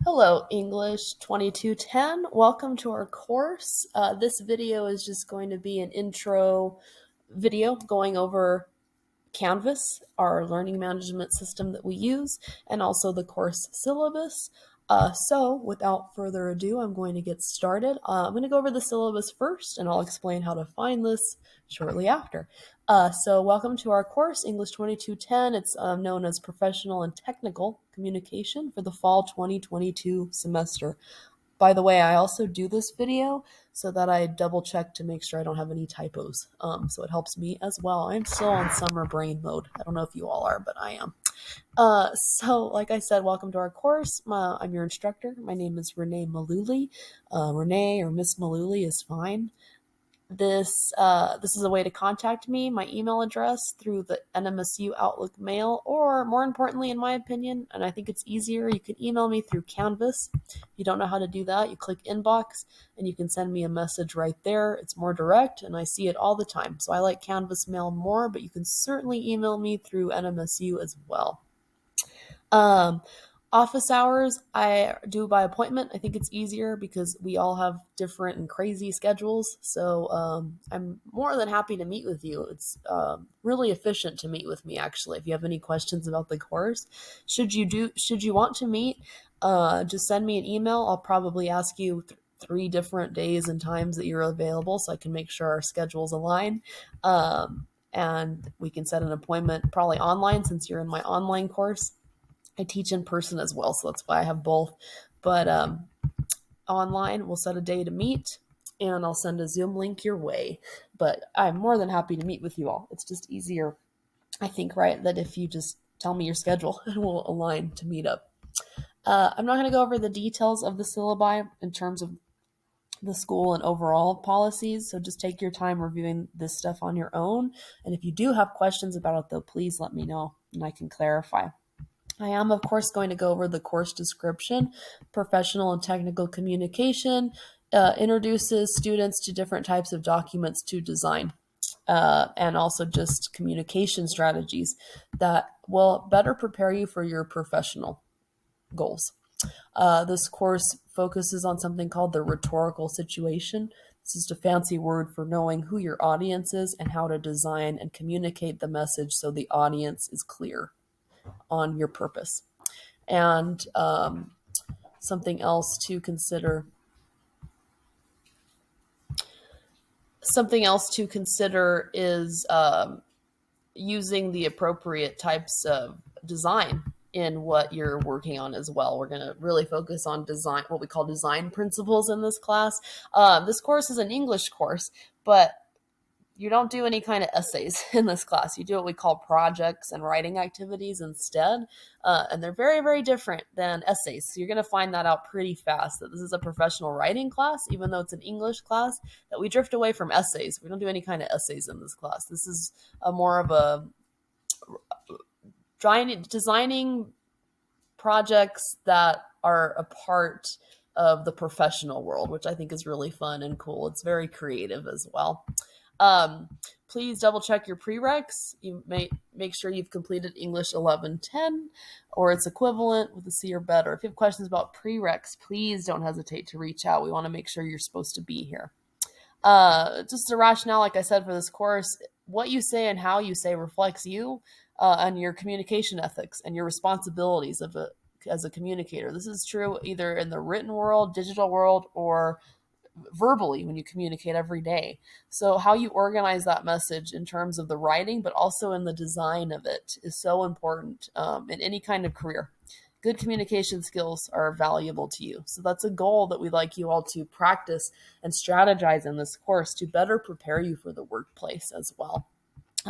Hello, English 2210. Welcome to our course. This video is just going to be an intro video going over Canvas, our learning management system that we use, and also the course syllabus. So without further ado, I'm going to get started. I'm going to go over the syllabus first, and I'll explain how to find this shortly after. So welcome to our course, English 2210. It's known as Professional and Technical Communication for the fall 2022 semester. By the way, I also do this video so that I double check to make sure I don't have any typos. So it helps me as well. I'm still on summer brain mode. I don't know if you all are, but I am. So like I said, welcome to our course. I'm your instructor. My name is Renee Maluli. Renee or Miss Maluli is fine. This is a way to contact me, my email address through the NMSU Outlook mail, or more importantly, in my opinion, and I think it's easier, you can email me through Canvas. If you don't know how to do that, you click inbox and you can send me a message right there. It's more direct and I see it all the time. So I like Canvas mail more, but you can certainly email me through NMSU as well. Office hours, I do by appointment. I think it's easier because we all have different and crazy schedules. So I'm more than happy to meet with you. It's really efficient to meet with me, actually. If you have any questions about the course, should you want to meet, just send me an email. I'll probably ask you 3 different days and times that you're available so I can make sure our schedules align. And we can set an appointment probably online since you're in my online course. I teach in person as well, so that's why I have both. But online, we'll set a day to meet, and I'll send a Zoom link your way. But I'm more than happy to meet with you all. It's just easier, I think, right, that if you just tell me your schedule, and we'll align to meet up. I'm not going to go over the details of the syllabi in terms of the school and overall policies, so just take your time reviewing this stuff on your own. And if you do have questions about it, though, please let me know, and I can clarify. I am, of course, going to go over the course description. Professional and technical communication introduces students to different types of documents to design, and also just communication strategies that will better prepare you for your professional goals. This course focuses on something called the rhetorical situation. This is just a fancy word for knowing who your audience is and how to design and communicate the message so the audience is clear on your purpose. And something else to consider is using the appropriate types of design in what you're working on as well. We're going to really focus on design, what we call design principles in this class. This course is an English course, but you don't do any kind of essays in this class. You do what we call projects and writing activities instead. And they're very, very different than essays. So you're going to find that out pretty fast, that this is a professional writing class, even though it's an English class, that we drift away from essays. We don't do any kind of essays in this class. This is more of a designing projects that are a part of the professional world, which I think is really fun and cool. It's very creative as well. Please double check your prereqs. You may make sure you've completed English 1110 or its equivalent with a C or better. If you have questions about prereqs, please don't hesitate to reach out. We want to make sure you're supposed to be here. Just the rationale, like I said, for this course, what you say and how you say reflects you and your communication ethics and your responsibilities as a communicator. This is true either in the written world, digital world, or verbally when you communicate every day. So how you organize that message in terms of the writing, but also in the design of it, is so important in any kind of career. Good communication skills are valuable to you. So that's a goal that we'd like you all to practice and strategize in this course to better prepare you for the workplace as well.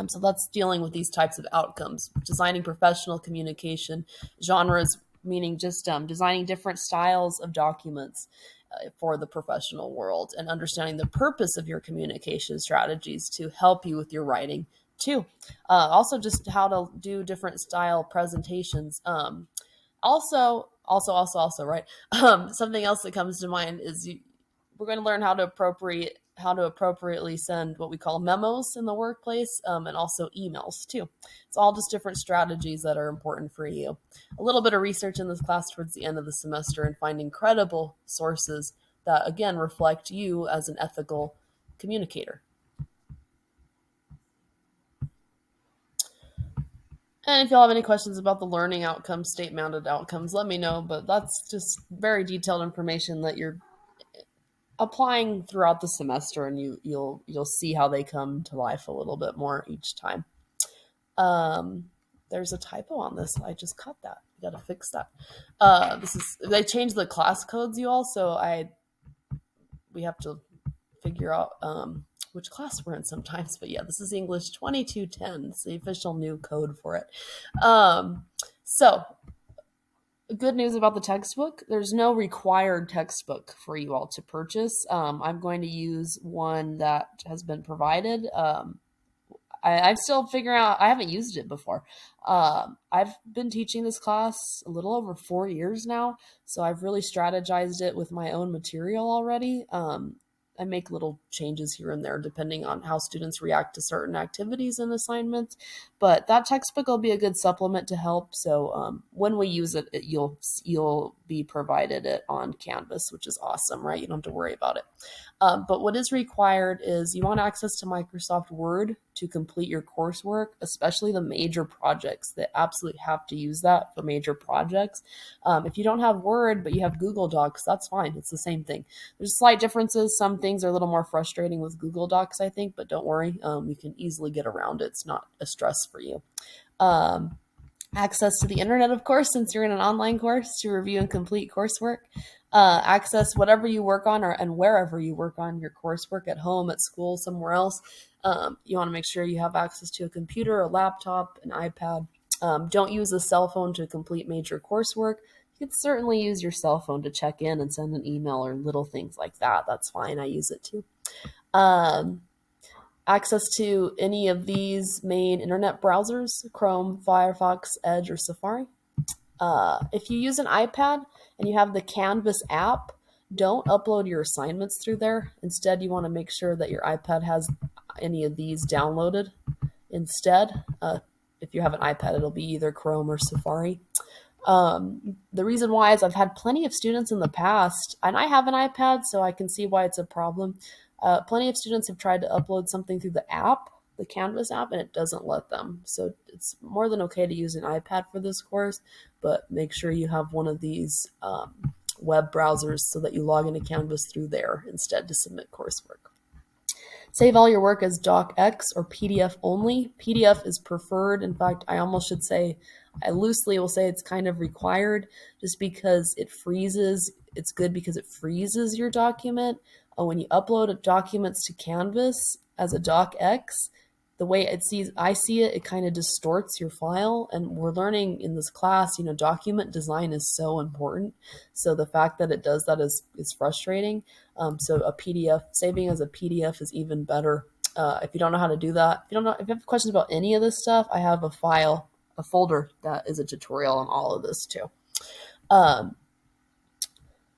So that's dealing with these types of outcomes, designing professional communication, genres, meaning just designing different styles of documents for the professional world, and understanding the purpose of your communication strategies to help you with your writing too. Also just how to do different style presentations. Also, right? Something else that comes to mind is we're going to learn how how to appropriately send what we call memos in the workplace, and also emails too. It's all just different strategies that are important for you. A little bit of research in this class towards the end of the semester and finding credible sources that, again, reflect you as an ethical communicator. And if y'all have any questions about the learning outcomes, state mounted outcomes, let me know. But that's just very detailed information that you're applying throughout the semester, and you'll see how they come to life a little bit more each time. There's a typo on this. I just caught that. You got to fix that. They changed the class codes, you all, so we have to figure out which class we're in sometimes. But yeah, this is English 2210. It's the official new code for it. So good news about the textbook. There's no required textbook for you all to purchase. I'm going to use one that has been provided. I'm still figuring out. I haven't used it before. I've been teaching this class a little over 4 years now, so I've really strategized it with my own material already. I make little changes here and there depending on how students react to certain activities and assignments. But that textbook will be a good supplement to help. So when we use it, you'll be provided it on Canvas, which is awesome, right? You don't have to worry about it. But what is required is you want access to Microsoft Word to complete your coursework, especially the major projects that absolutely have to use that for major projects. If you don't have Word, but you have Google Docs, that's fine. It's the same thing. There's slight differences. Some things are a little more frustrating with Google Docs, I think, but don't worry. You can easily get around it. It's not a stress for you. Access to the internet, of course, since you're in an online course to review and complete coursework. Access whatever you work on and wherever you work on your coursework, at home, at school, somewhere else. You want to make sure you have access to a computer, a laptop, an iPad. Don't use a cell phone to complete major coursework. You could certainly use your cell phone to check in and send an email or little things like that. That's fine. I use it too. Access to any of these main internet browsers: Chrome, Firefox, Edge, or Safari. If you use an iPad and you have the Canvas app, don't upload your assignments through there. Instead, you want to make sure that your iPad has any of these downloaded. Instead, if you have an iPad, it'll be either Chrome or Safari. The reason why is I've had plenty of students in the past, and I have an iPad, so I can see why it's a problem. Plenty of students have tried to upload something through the app, the Canvas app, and it doesn't let them. So it's more than okay to use an iPad for this course, but make sure you have one of these web browsers so that you log into Canvas through there instead to submit coursework. Save all your work as docx or PDF only. PDF is preferred. In fact, I almost should say, I loosely will say it's kind of required just because it freezes. It's good because it freezes your document. When you upload documents to Canvas as a docx, the way I see it, it kind of distorts your file. And we're learning in this class, document design is so important. So the fact that it does that is frustrating. So a PDF, saving as a PDF is even better. If you don't know how to do that, if you have questions about any of this stuff, I have a folder that is a tutorial on all of this too.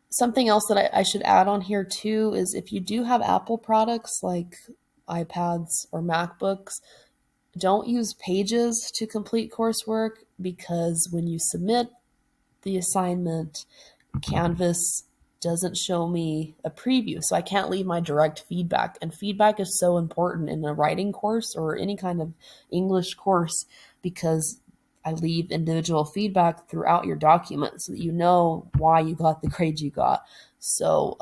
Something else that I should add on here too is if you do have Apple products like iPads or MacBooks, don't use Pages to complete coursework, because when you submit the assignment, Canvas doesn't show me a preview. So I can't leave my direct feedback. And feedback is so important in a writing course or any kind of English course, because I leave individual feedback throughout your document so that you know why you got the grade you got. So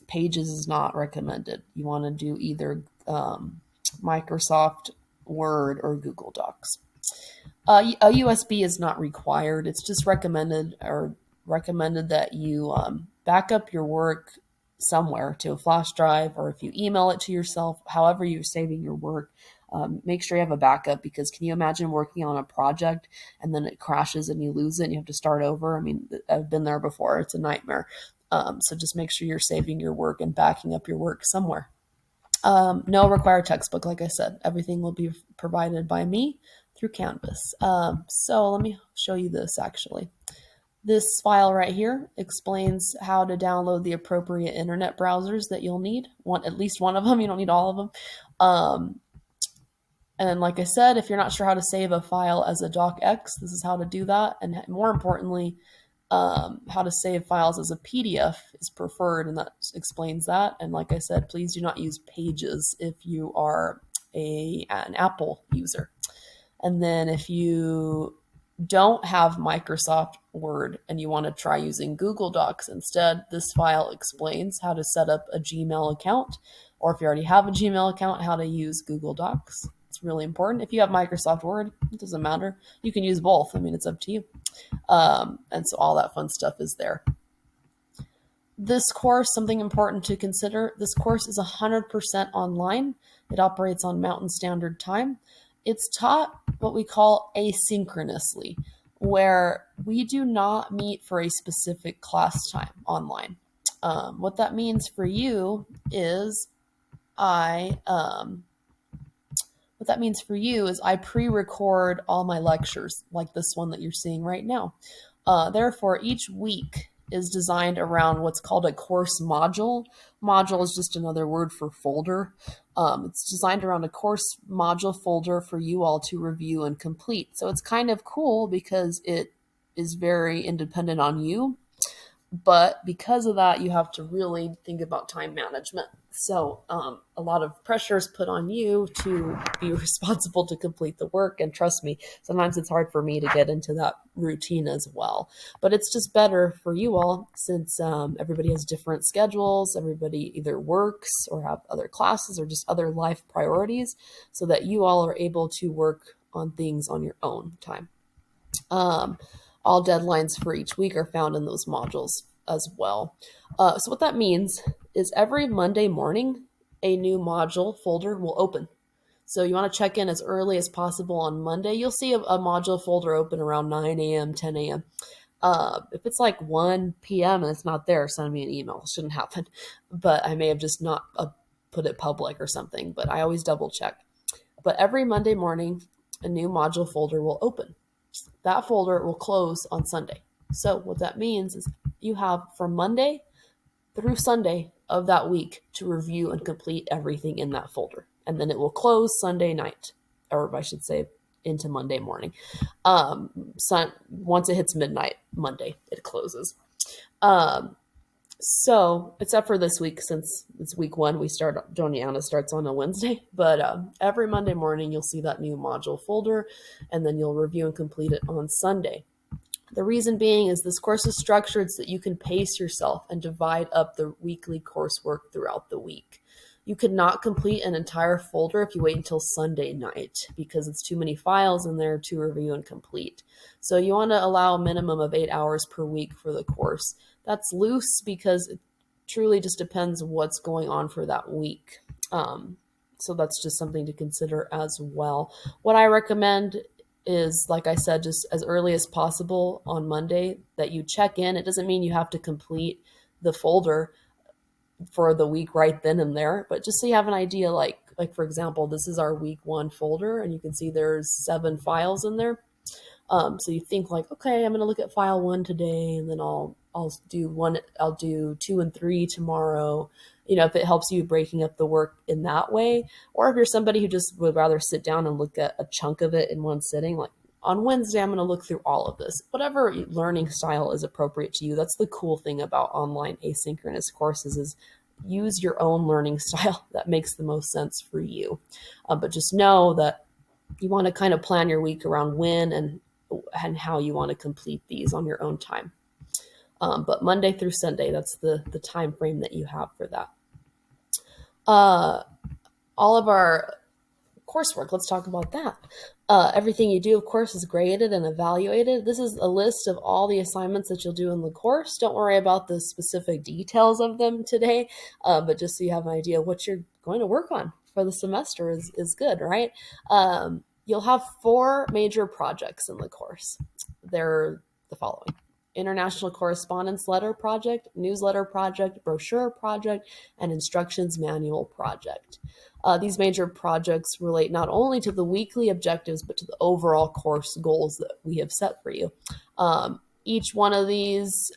Pages is not recommended. You want to do either Microsoft Word or Google Docs. A USB is not required. It's just recommended that you back up your work somewhere to a flash drive, or if you email it to yourself, however you're saving your work, make sure you have a backup, because can you imagine working on a project and then it crashes and you lose it and you have to start over? I mean, I've been there before. It's a nightmare. So just make sure you're saving your work and backing up your work somewhere. No required textbook. Like I said, everything will be provided by me through Canvas. So let me show you this actually. This file right here explains how to download the appropriate internet browsers that you'll need. At least one of them. You don't need all of them. And like I said, if you're not sure how to save a file as a docx, this is how to do that. And more importantly, how to save files as a PDF is preferred, and that explains that. And like I said, please do not use Pages if you are an Apple user. And then if you don't have Microsoft Word and you want to try using Google Docs instead, this file explains how to set up a Gmail account, or if you already have a Gmail account, how to use Google Docs. It's really important. If you have Microsoft Word, it doesn't matter. You can use both. I mean, it's up to you. And so all that fun stuff is there. This course, something important to consider, this course is 100% online. It operates on Mountain Standard Time. It's taught what we call asynchronously, where we do not meet for a specific class time online. What that means for you is I pre-record all my lectures, like this one that you're seeing right now. Therefore, each week is designed around what's called a course module. Module is just another word for folder. It's designed around a course module folder for you all to review and complete. So it's kind of cool because it is very independent on you. But because of that, you have to really think about time management. So a lot of pressure is put on you to be responsible to complete the work. And trust me, sometimes it's hard for me to get into that routine as well. But it's just better for you all since everybody has different schedules. Everybody either works or have other classes or just other life priorities, so that you all are able to work on things on your own time. All deadlines for each week are found in those modules as well. So what that means is every Monday morning, a new module folder will open. So you want to check in as early as possible on Monday. You'll see a module folder open around 9 a.m., 10 a.m. If it's like 1 p.m. and it's not there, send me an email. It shouldn't happen. But I may have just not put it public or something, but I always double check. But every Monday morning, a new module folder will open. That folder will close on Sunday. So what that means is you have from Monday through Sunday of that week to review and complete everything in that folder. And then it will close Sunday night, or I should say into Monday morning. Once it hits midnight, Monday, it closes. So, except for this week, since it's week 1, Joniana starts on a Wednesday. But every Monday morning, you'll see that new module folder, and then you'll review and complete it on Sunday. The reason being is this course is structured so that you can pace yourself and divide up the weekly coursework throughout the week. You could not complete an entire folder if you wait until Sunday night because it's too many files in there to review and complete. So you want to allow a minimum of 8 hours per week for the course. That's loose because it truly just depends what's going on for that week. So that's just something to consider as well. What I recommend is, like I said, just as early as possible on Monday that you check in. It doesn't mean you have to complete the folder for the week right then and there, but just so you have an idea, like for example, this is our week 1 folder and you can see there's 7 files in there. So you think like, okay, I'm going to look at file 1 today, and then I'll do 2 and 3 tomorrow. You know, if it helps you breaking up the work in that way, or if you're somebody who just would rather sit down and look at a chunk of it in one sitting, like on Wednesday, I'm going to look through all of this. Whatever learning style is appropriate to you. That's the cool thing about online asynchronous courses is use your own learning style that makes the most sense for you. But just know that you want to kind of plan your week around when and how you want to complete these on your own time. But Monday through Sunday, that's the time frame that you have for that. All of our coursework, let's talk about that. Everything you do, of course, is graded and evaluated. This is a list of all the assignments that you'll do in the course. Don't worry about the specific details of them today, but just so you have an idea of what you're going to work on for the semester is good, right? You'll have 4 major projects in the course. They're the following: International Correspondence Letter Project, Newsletter Project, Brochure Project, and Instructions Manual Project. These major projects relate not only to the weekly objectives, but to the overall course goals that we have set for you. Each one of these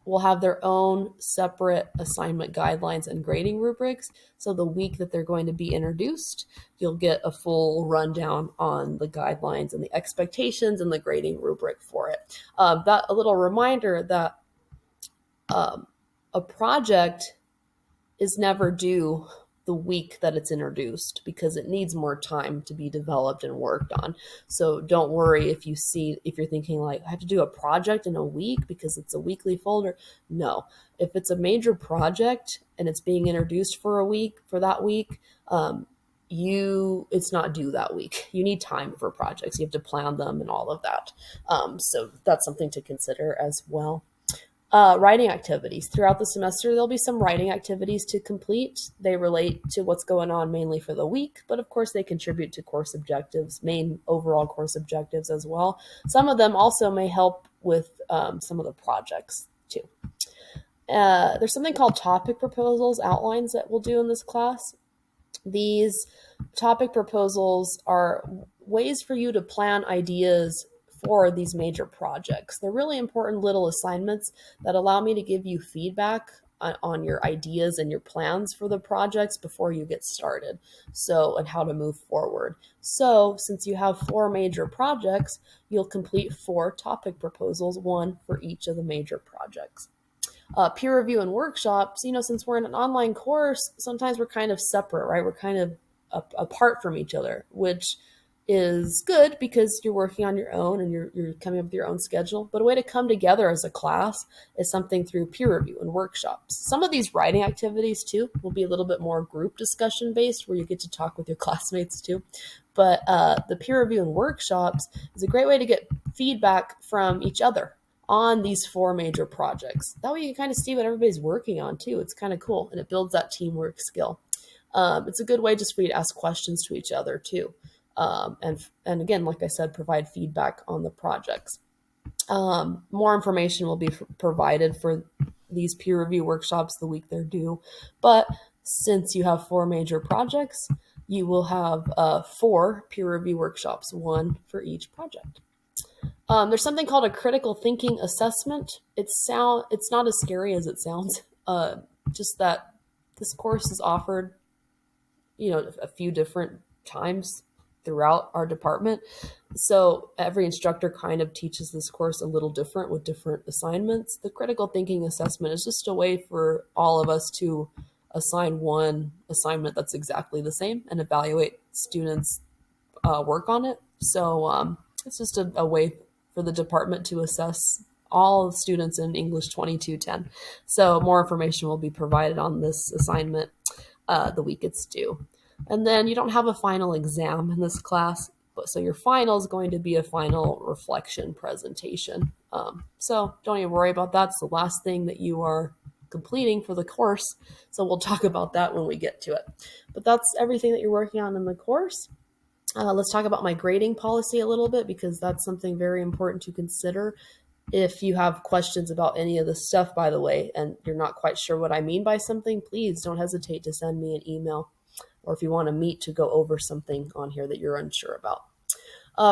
will have their own separate assignment guidelines and grading rubrics. So the week that they're going to be introduced, you'll get a full rundown on the guidelines and the expectations and the grading rubric for it. That a little reminder that a project is never due the week that it's introduced because it needs more time to be developed and worked on. So don't worry if you're thinking like, I have to do a project in a week because it's a weekly folder. No, if it's a major project and it's being introduced for a week, for that week, it's not due that week. You need time for projects. You have to plan them and all of that. So that's something to consider as well. Writing activities. Throughout the semester, there'll be some writing activities to complete. They relate to what's going on mainly for the week, but of course they contribute to course objectives, main overall course objectives as well. Some of them also may help with some of the projects too. There's something called topic proposals, outlines that we'll do in this class. These topic proposals are ways for you to plan ideas for these major projects. They're really important little assignments that allow me to give you feedback on your ideas and your plans for the projects before you get started. So, and how to move forward. So, since you have 4 major projects, you'll complete 4 topic proposals, 1 for each of the major projects. Peer review and workshops, since we're in an online course, sometimes we're kind of separate, right? We're kind of apart from each other, which is good because you're working on your own and you're coming up with your own schedule. But a way to come together as a class is something through peer review and workshops. Some of these writing activities too will be a little bit more group discussion based, where you get to talk with your classmates too. But the peer review and workshops is a great way to get feedback from each other on these 4 major projects. That way you can kind of see what everybody's working on too. It's kind of cool, and it builds that teamwork skill. It's a good way just for you to ask questions to each other too. And again, like I said, provide feedback on the projects. More information will be provided for these peer review workshops the week they're due. But since you have 4 major projects, you will have 4 peer review workshops, 1 for each project. There's something called a critical thinking assessment. It's not as scary as it sounds. Just that this course is offered, a few different times throughout our department. So every instructor kind of teaches this course a little different with different assignments. The critical thinking assessment is just a way for all of us to assign one assignment that's exactly the same and evaluate students' work on it. So it's just a way for the department to assess all students in English 2210. So more information will be provided on this assignment the week it's due. And then you don't have a final exam in this class, so your final is going to be a final reflection presentation. So don't even worry about that. It's the last thing that you are completing for the course. So we'll talk about that when we get to it. But that's everything that you're working on in the course. Let's talk about my grading policy a little bit, because that's something very important to consider. If you have questions about any of this stuff, by the way, and you're not quite sure what I mean by something, please don't hesitate to send me an email, or if you want to meet to go over something on here that you're unsure about.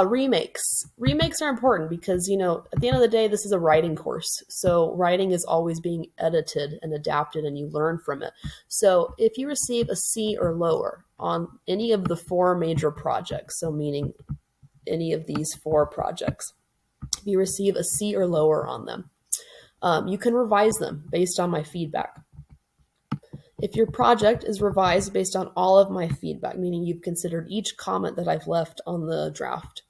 Remakes. Remakes are important because, at the end of the day, this is a writing course. So writing is always being edited and adapted, and you learn from it. So if you receive a C or lower on any of the 4 major projects, so meaning any of these 4 projects, if you receive a C or lower on them, you can revise them based on my feedback. If your project is revised based on all of my feedback, meaning you've considered each comment that I've left on the draft,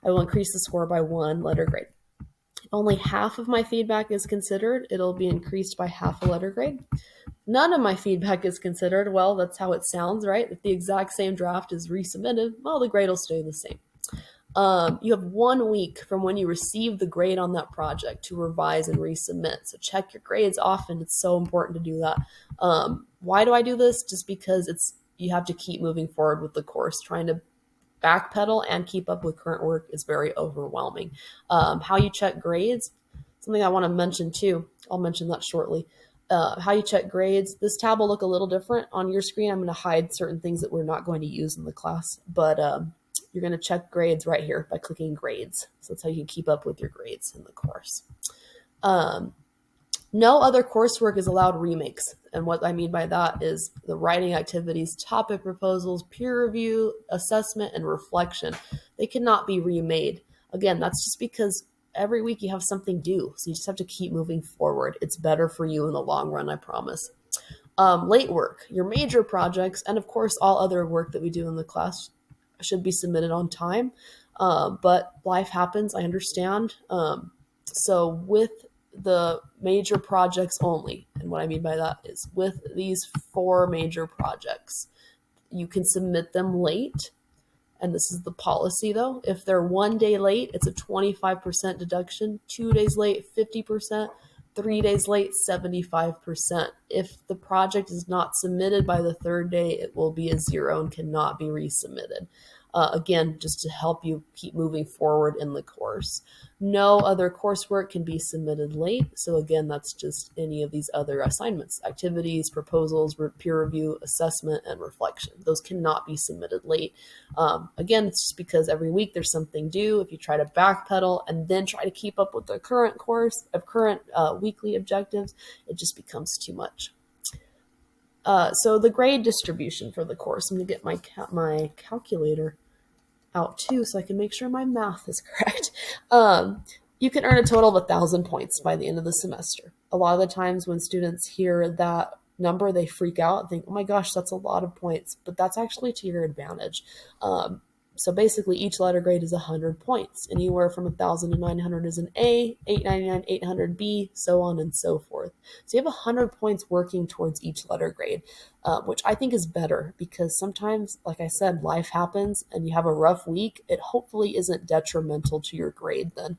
I will increase the score by 1 letter grade. If only half of my feedback is considered, it'll be increased by half a letter grade. None of my feedback is considered. Well, that's how it sounds, right? If the exact same draft is resubmitted, well, the grade will stay the same. You have 1 week from when you receive the grade on that project to revise and resubmit. So check your grades often. It's so important to do that. Why do I do this? Just because you have to keep moving forward with the course. Trying to backpedal and keep up with current work is very overwhelming. How you check grades, something I want to mention too. I'll mention that shortly. How you check grades. This tab will look a little different on your screen. I'm going to hide certain things that we're not going to use in the class, but you're going to check grades right here by clicking grades. So that's how you can keep up with your grades in the course. No other coursework is allowed remakes. And what I mean by that is the writing activities, topic proposals, peer review, assessment, and reflection. They cannot be remade. Again, that's just because every week you have something due. So you just have to keep moving forward. It's better for you in the long run, I promise. Late work, your major projects, and of course, all other work that we do in the class should be submitted on time. But life happens, I understand. So with the major projects only, and what I mean by that is with these 4 major projects, you can submit them late. And this is the policy though. If they're 1 day late, it's a 25% deduction. 2 days late, 50%. 3 days late, 75%. If the project is not submitted by the 3rd day, it will be a 0 and cannot be resubmitted. Again, just to help you keep moving forward in the course. No other coursework can be submitted late. So again, that's just any of these other assignments, activities, proposals, peer review, assessment, and reflection. Those cannot be submitted late. Again, it's just because every week there's something due. If you try to backpedal and then try to keep up with the current course of current weekly objectives, it just becomes too much. So the grade distribution for the course, I'm going to get my calculator out too so I can make sure my math is correct. You can earn a total of 1,000 points by the end of the semester. A lot of the times when students hear that number, they freak out and think, oh my gosh, that's a lot of points, but that's actually to your advantage. So basically each letter grade is 100 points. Anywhere from 1,000 to 900 is an A, 899, 800 B, so on and so forth. So you have 100 points working towards each letter grade, which I think is better because sometimes, like I said, life happens and you have a rough week. It hopefully isn't detrimental to your grade then.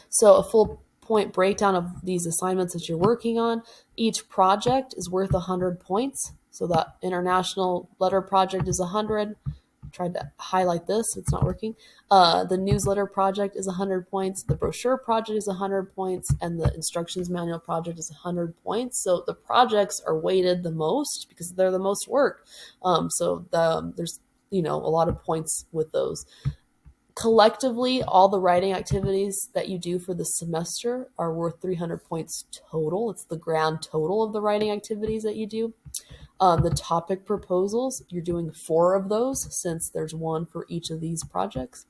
So a full point breakdown of these assignments that you're working on. Each project is worth 100 points. So that international letter project is 100. Tried to highlight this, it's not working. The newsletter project is 100 points, the brochure project is 100 points, and the instructions manual project is 100 points. So the projects are weighted the most because they're the most work. There's a lot of points with those. Collectively, all the writing activities that you do for the semester are worth 300 points total. It's the grand total of the writing activities that you do. The topic proposals, you're doing 4 of those since there's 1 for each of these projects.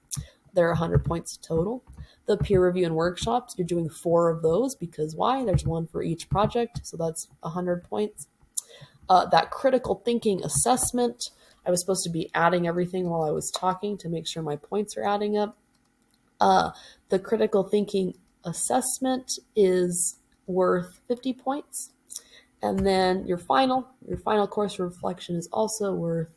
They're 100 points total. The peer review and workshops, you're doing 4 of those because why? There's 1 for each project, so that's 100 points. That critical thinking assessment, I was supposed to be adding everything while I was talking to make sure my points are adding up. The critical thinking assessment is worth 50 points. And then your final course reflection is also worth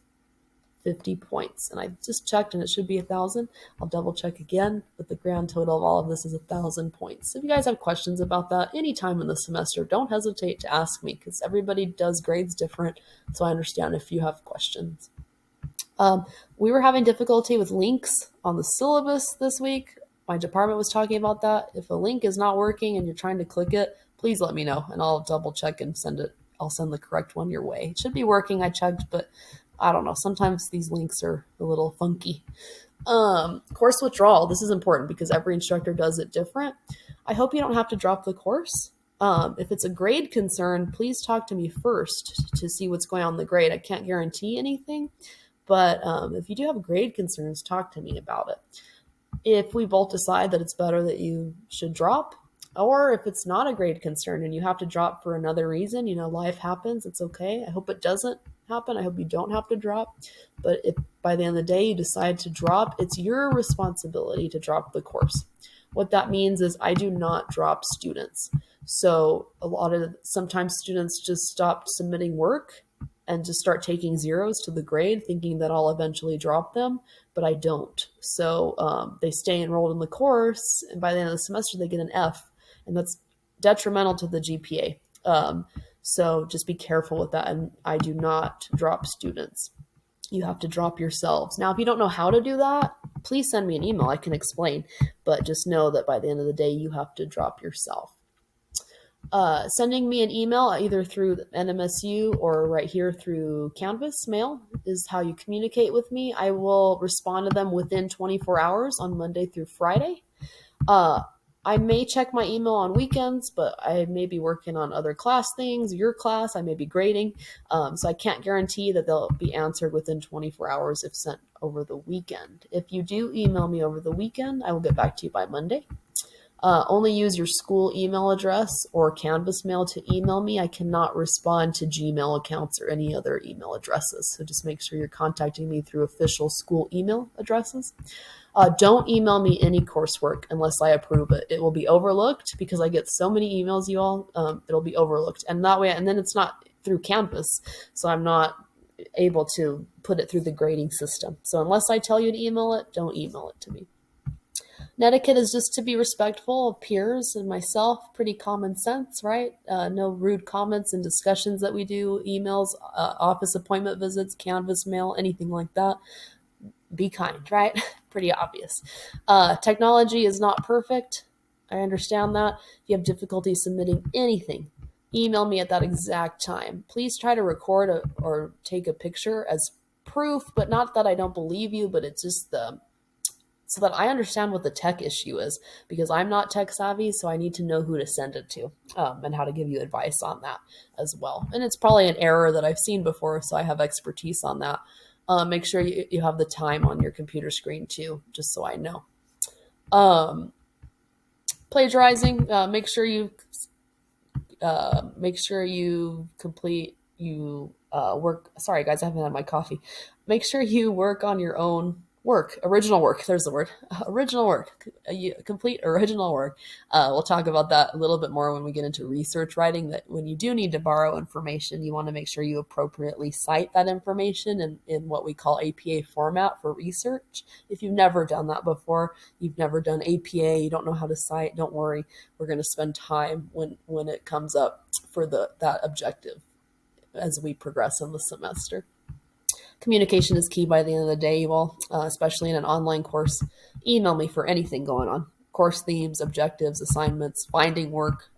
50 points. And I just checked and it should be 1,000. I'll double check again, but the grand total of all of this is 1,000 points. So if you guys have questions about that anytime in the semester, don't hesitate to ask me because everybody does grades different. So I understand if you have questions. We were having difficulty with links on the syllabus this week. My department was talking about that. If a link is not working and you're trying to click it, please let me know and I'll double check and send it. I'll send the correct one your way. It should be working. I checked, but I don't know. Sometimes these links are a little funky. Course withdrawal. This is important because every instructor does it different. I hope you don't have to drop the course. If it's a grade concern, please talk to me first to see what's going on in the grade. I can't guarantee anything, but if you do have grade concerns, talk to me about it. If we both decide that it's better that you should drop, or if it's not a grade concern and you have to drop for another reason, life happens, it's okay. I hope it doesn't happen. I hope you don't have to drop. But if by the end of the day you decide to drop, it's your responsibility to drop the course. What that means is I do not drop students. So sometimes students just stop submitting work and just start taking zeros to the grade, thinking that I'll eventually drop them, but I don't. So they stay enrolled in the course, and by the end of the semester, they get an F, and that's detrimental to the GPA. So just be careful with that, and I do not drop students. You have to drop yourselves. Now, if you don't know how to do that, please send me an email. I can explain, but just know that by the end of the day, you have to drop yourself. Sending me an email either through NMSU or right here through Canvas mail is how you communicate with me. I will respond to them within 24 hours on Monday through Friday. Uh, I may check my email on weekends, but I may be working on other class things, your class, I may be grading. So I can't guarantee that they'll be answered within 24 hours if sent over the weekend. If you do email me over the weekend, I will get back to you by Monday. Only use your school email address or Canvas mail to email me. I cannot respond to Gmail accounts or any other email addresses. So just make sure you're contacting me through official school email addresses. Don't email me any coursework unless I approve it. It will be overlooked because I get so many emails, you all. It'll be overlooked. And that way, and then it's not through Canvas. So I'm not able to put it through the grading system. So unless I tell you to email it, don't email it to me. Netiquette is just to be respectful of peers and myself. Pretty common sense, right? No rude comments and discussions that we do, emails, office appointment visits, Canvas mail, anything like that. Be kind, right? Pretty obvious. Technology is not perfect. I understand that. If you have difficulty submitting anything, email me at that exact time. Please try to record or take a picture as proof, but not that I don't believe you, but it's just so that I understand what the tech issue is, because I'm not tech savvy, so I need to know who to send it to and how to give you advice on that as well. And it's probably an error that I've seen before, so I have expertise on that. Make sure you have the time on your computer screen too, just so I know. Plagiarizing, make sure you complete work. Sorry guys, I haven't had my coffee. Make sure you work on your own work, original work. There's the word, original work. Complete original work. We'll talk about that a little bit more when we get into research writing. That when you do need to borrow information, you want to make sure you appropriately cite that information in what we call APA format for research. If you've never done that before, you've never done APA, you don't know how to cite, don't worry. We're going to spend time when it comes up for that objective as we progress in the semester. Communication is key by the end of the day, you all, especially in an online course. Email me for anything going on. Course themes, objectives, assignments, finding work,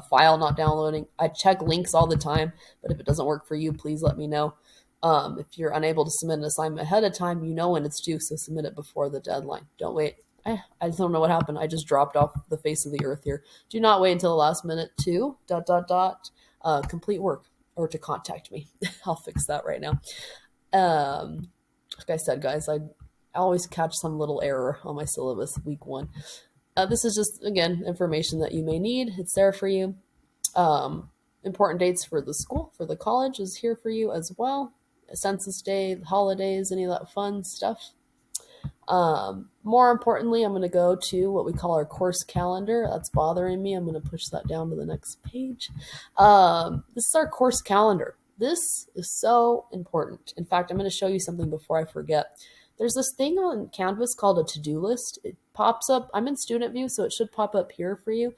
file not downloading. I check links all the time, but if it doesn't work for you, please let me know. If you're unable to submit an assignment ahead of time, you know when it's due, so submit it before the deadline. Don't wait. I just don't know what happened. I just dropped off the face of the earth here. Do not wait until the last minute to ... complete work or to contact me. I'll fix that right now. Like I said, guys, I always catch some little error on my syllabus week 1. This is just, again, information that you may need. It's there for you. Important dates for the school, for the college is here for you as well. Census Day, holidays, any of that fun stuff. More importantly, I'm going to go to what we call our course calendar. That's bothering me. I'm going to push that down to the next page. This is our course calendar. This is so important. In fact, I'm going to show you something before I forget. There's this thing on Canvas called a to-do list. It pops up. I'm in student view, so it should pop up here for you.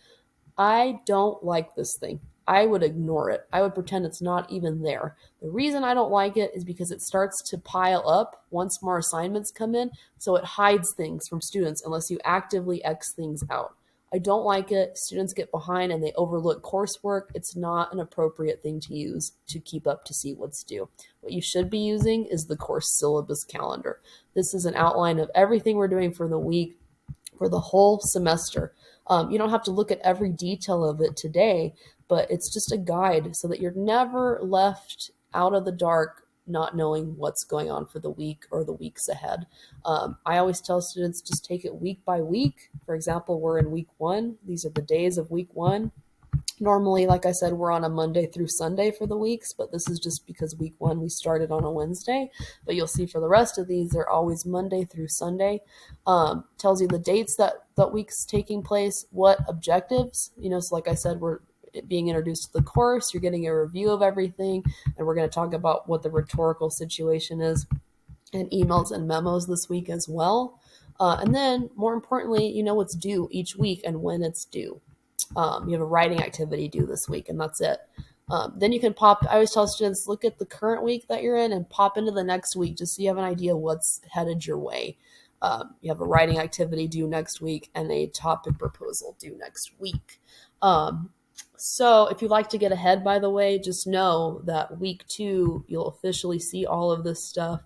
I don't like this thing. I would ignore it. I would pretend it's not even there. The reason I don't like it is because it starts to pile up once more assignments come in, so it hides things from students unless you actively X things out. I don't like it. Students get behind and they overlook coursework. It's not an appropriate thing to use to keep up to see what's due. What you should be using is the course syllabus calendar. This is an outline of everything we're doing for the week, for the whole semester. You don't have to look at every detail of it today, but it's just a guide so that you're never left out of the dark not knowing what's going on for the week or the weeks ahead. I always tell students, just take it week by week. For example, we're in week 1. These are the days of week 1. Normally, like I said, we're on a Monday through Sunday for the weeks, but this is just because week 1 we started on a Wednesday. But you'll see for the rest of these, they're always Monday through Sunday. Tells you the dates that week's taking place, what objectives, so like I said, we're being introduced to the course, you're getting a review of everything, and we're going to talk about what the rhetorical situation is, and emails and memos this week as well. And then, more importantly, you know what's due each week and when it's due. You have a writing activity due this week, and that's it. Then you can I always tell students, look at the current week that you're in and pop into the next week just so you have an idea what's headed your way. You have a writing activity due next week and a topic proposal due next week. So if you'd like to get ahead, by the way, just know that week 2, you'll officially see all of this stuff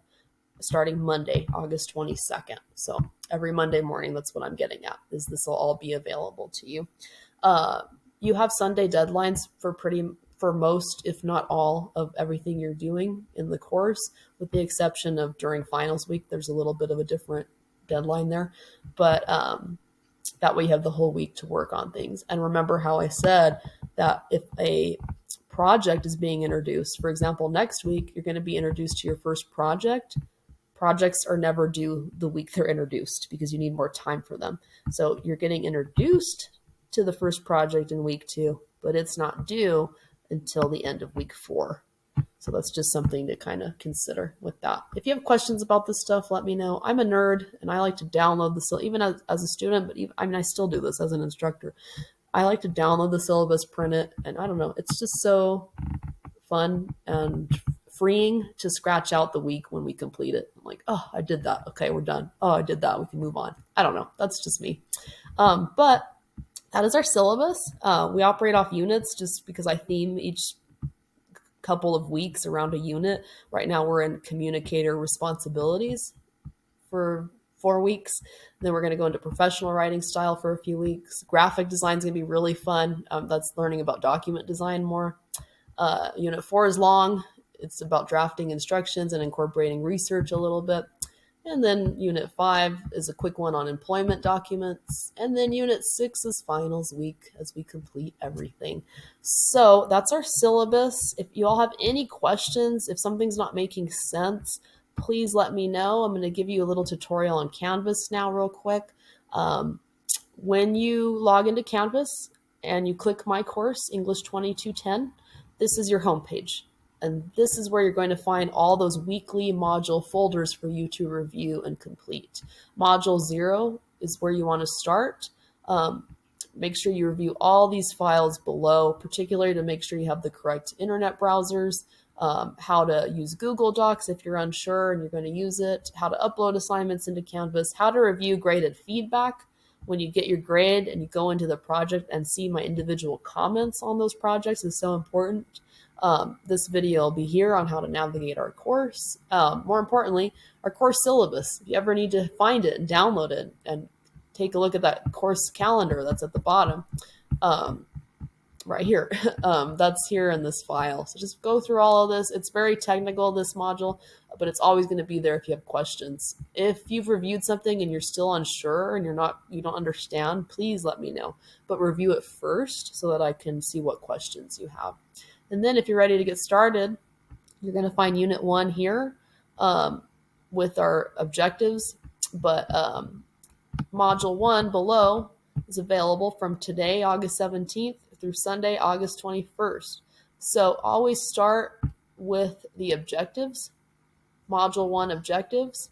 starting Monday, August 22nd. So every Monday morning, that's what I'm getting at, is this will all be available to you. You have Sunday deadlines for most, if not all, of everything you're doing in the course, with the exception of during finals week. There's a little bit of a different deadline there, but that way you have the whole week to work on things. And remember how I said that if a project is being introduced, for example, next week, you're going to be introduced to your first project. Projects are never due the week they're introduced because you need more time for them. So you're getting introduced to the first project in week 2, but it's not due until the end of week 4. So that's just something to kind of consider with that. If you have questions about this stuff, let me know. I'm a nerd and I like to download the syllabus, even as a student, but even, I mean, I still do this as an instructor. I like to download the syllabus, print it, and I don't know, it's just so fun and freeing to scratch out the week when we complete it. I'm like, oh, I did that. Okay, we're done. Oh, I did that. We can move on. I don't know. That's just me. But that is our syllabus. We operate off units just because I theme each couple of weeks around a unit. Right now we're in communicator responsibilities for 4 weeks. Then we're going to go into professional writing style for a few weeks. Graphic design is going to be really fun. That's learning about document design more. Unit 4 is long. It's about drafting instructions and incorporating research a little bit. And then Unit 5 is a quick one on employment documents. And then Unit 6 is finals week as we complete everything. So that's our syllabus. If you all have any questions, if something's not making sense, please let me know. I'm going to give you a little tutorial on Canvas now real quick. When you log into Canvas and you click My Course, English 2210, this is your homepage. And this is where you're going to find all those weekly module folders for you to review and complete. Module 0 is where you want to start. Make sure you review all these files below, particularly to make sure you have the correct internet browsers, how to use Google Docs if you're unsure and you're going to use it, how to upload assignments into Canvas, how to review graded feedback when you get your grade and you go into the project and see my individual comments on those projects is so important. This video will be here on how to navigate our course. More importantly, our course syllabus. If you ever need to find it and download it and take a look at that course calendar that's at the bottom, right here. That's here in this file. So just go through all of this. It's very technical, this module, but it's always going to be there if you have questions. If you've reviewed something and you're still unsure and you don't understand, please let me know. But review it first so that I can see what questions you have. And then if you're ready to get started, you're going to find Unit 1 here with our objectives. But Module 1 below is available from today, August 17th, through Sunday, August 21st. So always start with the objectives, Module 1 objectives.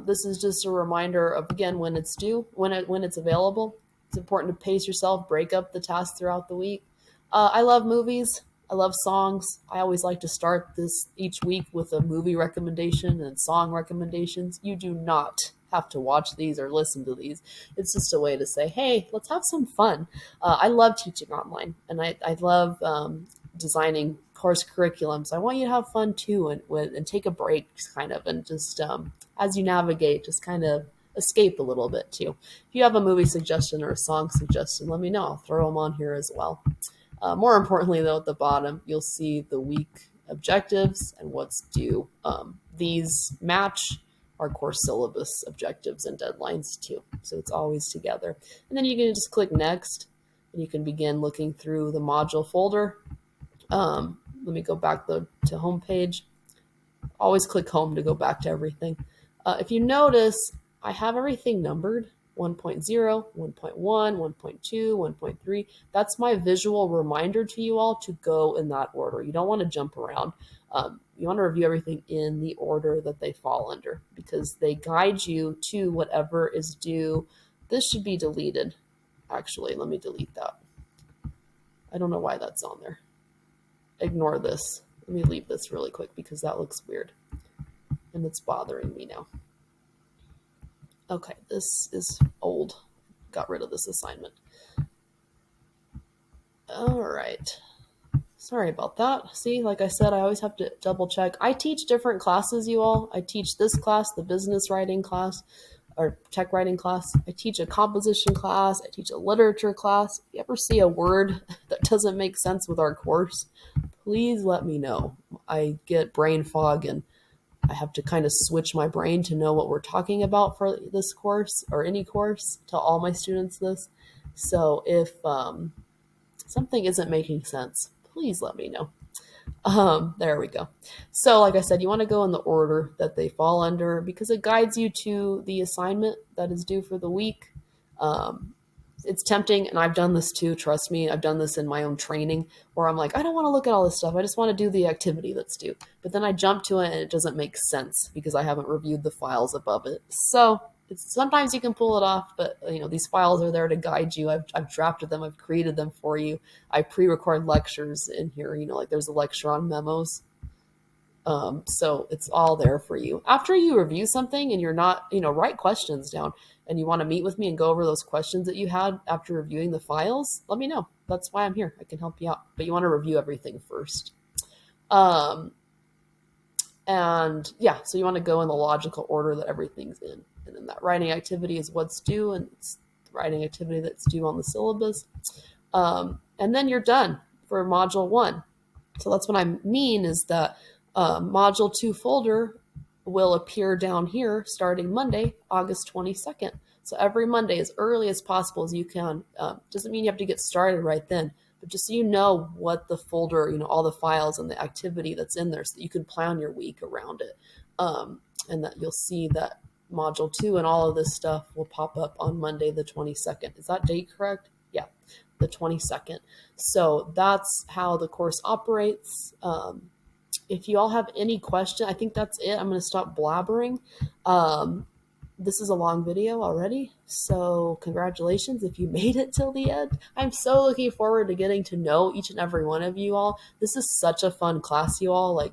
This is just a reminder of, again, when it's due, when it's available. It's important to pace yourself, break up the tasks throughout the week. I love movies. I love songs. I always like to start this each week with a movie recommendation and song recommendations. You do not have to watch these or listen to these. It's just a way to say, hey, let's have some fun. I love teaching online, and I love designing course curriculums. I want you to have fun too, and take a break, kind of, and just as you navigate, just kind of escape a little bit too. If you have a movie suggestion or a song suggestion, let me know. I'll throw them on here as well. More importantly, though, at the bottom, you'll see the week objectives and what's due. These match our course syllabus objectives and deadlines too. So it's always together. And then you can just click next and you can begin looking through the module folder. Let me go back to home page. Always click home to go back to everything. If you notice, I have everything numbered. 1.0, 1.1, 1.2, 1.3. That's my visual reminder to you all to go in that order. You don't want to jump around. You want to review everything in the order that they fall under because they guide you to whatever is due. This should be deleted. Actually, let me delete that. I don't know why that's on there. Ignore this. Let me leave this really quick because that looks weird and it's bothering me now. Okay, this is old. Got rid of this assignment. All right. Sorry about that. See, like I said, I always have to double check. I teach different classes, you all. I teach this class, the business writing class, or tech writing class. I teach a composition class. I teach a literature class. If you ever see a word that doesn't make sense with our course, please let me know. I get brain fog and I have to kind of switch my brain to know what we're talking about for this course or any course. Tell all my students this. So if something isn't making sense, please let me know. There we go. So, like I said, you want to go in the order that they fall under because it guides you to the assignment that is due for the week. Um, it's tempting, and I've done this too. Trust me, I've done this in my own training where I'm like, I don't want to look at all this stuff. I just want to do the activity that's due. But then I jump to it, and it doesn't make sense because I haven't reviewed the files above it. So sometimes you can pull it off, but these files are there to guide you. I've drafted them. I've created them for you. I pre-record lectures in here. Like there's a lecture on memos. So it's all there for you. After you review something and you're not, write questions down and you want to meet with me and go over those questions that you had after reviewing the files, let me know. That's why I'm here. I can help you out. But you want to review everything first. And yeah, so you want to go in the logical order that everything's in. And then that writing activity is what's due, and it's the writing activity that's due on the syllabus. And then you're done for module 1. So that's what I mean is that module 2 folder will appear down here starting Monday, August 22nd. So every Monday, as early as possible as you can. Doesn't mean you have to get started right then, but just so you know what the folder, all the files and the activity that's in there so that you can plan your week around it. And that you'll see that module 2 and all of this stuff will pop up on Monday, the 22nd. Is that date correct? Yeah, the 22nd. So that's how the course operates. If you all have any question, I think that's it. I'm going to stop blabbering. This is a long video already, so congratulations if you made it till the end. I'm so looking forward to getting to know each and every one of you all. This is such a fun class, you all. Like,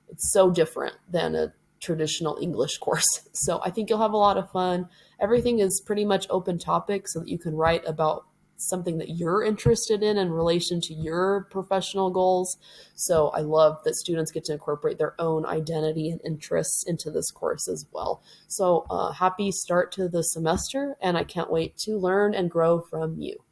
it's so different than a traditional English course. So I think you'll have a lot of fun. Everything is pretty much open topic so that you can write about something that you're interested in relation to your professional goals. So I love that students get to incorporate their own identity and interests into this course as well. So happy start to the semester, and I can't wait to learn and grow from you.